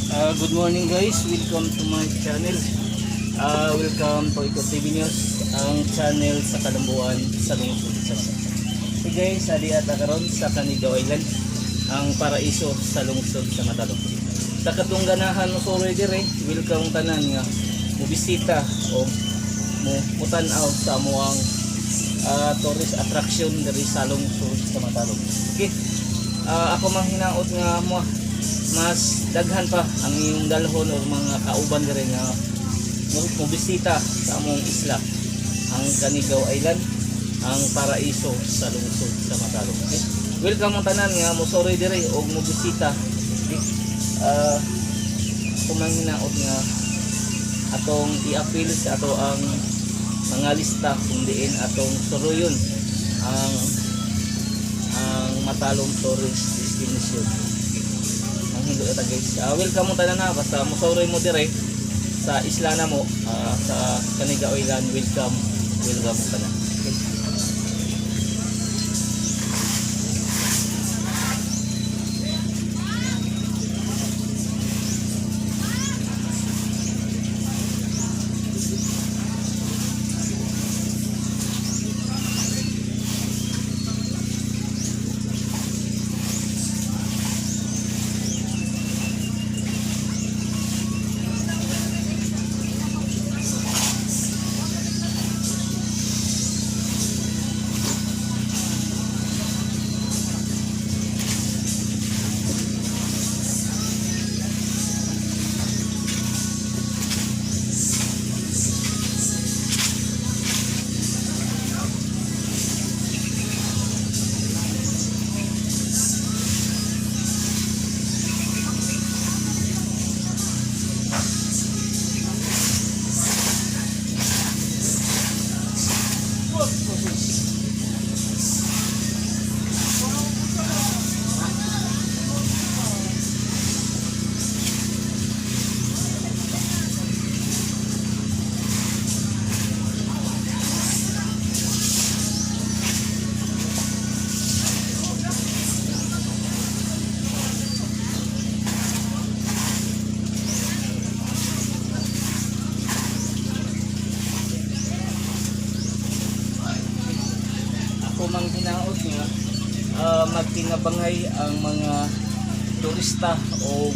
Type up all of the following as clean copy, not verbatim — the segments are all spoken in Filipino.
Good morning guys, welcome to my channel. Welcome to Iko TV News, ang channel sa kalambuan sa lungsod sa Hey guys, adi ata karon sa Canigao Island, ang paraiso sa lungsod sa Matalom. Sa katong ganahan mo sorry dire, welcome tanan nga mobisita o mutan-aw sa amuang tourist attraction diri sa lungsod sa Matalom. Okay. Ako mang hinaot nga mo mas daghan pa ang iyong dalhon o mga kauban dire nga mobisita sa among isla, ang Canigao Island, ang paraiso sa lungsod sa Matalom. Okay? Welcome mo tanan nga mosoroy dire og mobisita. Okay? Kumanginaot nga atong i-appeal sa ato ang mga lista kung diin atong soroyon ang Matalom Tourist Destination. Hindi ito guys. Welcome mo tanan na basta mosoroy mo dire sa isla na mo sa Canigao Island. Welcome mo tanan. Okay. Mang hinaot nga magtinabangay ang mga turista o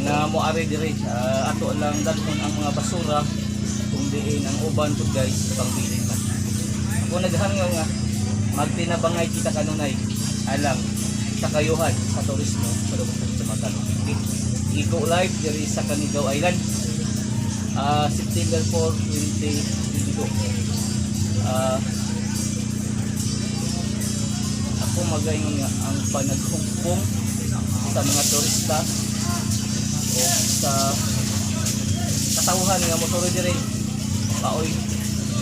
nga moari dire ato lang dalhon ang mga basura kung diin ang uban to guys pangbilin man. Ako naghangaw nga magtinabangay kita kanunay alang sa kayuhan sa turismo sa lungsod sa Matalom. Iko live dire sa Canigao Island September 4, 2022. Ako magayon nga ang panaghungkong sa mga turista o sa katawhan nga motor dire paoy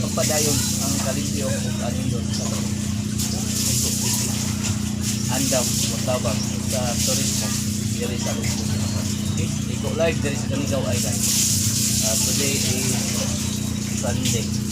pagpadayon ang kalimpyo o anin doon sa andam matabang sa turismo dire sa lungsod. Okay, iko live dire sa Canigao Island. Today is Sunday.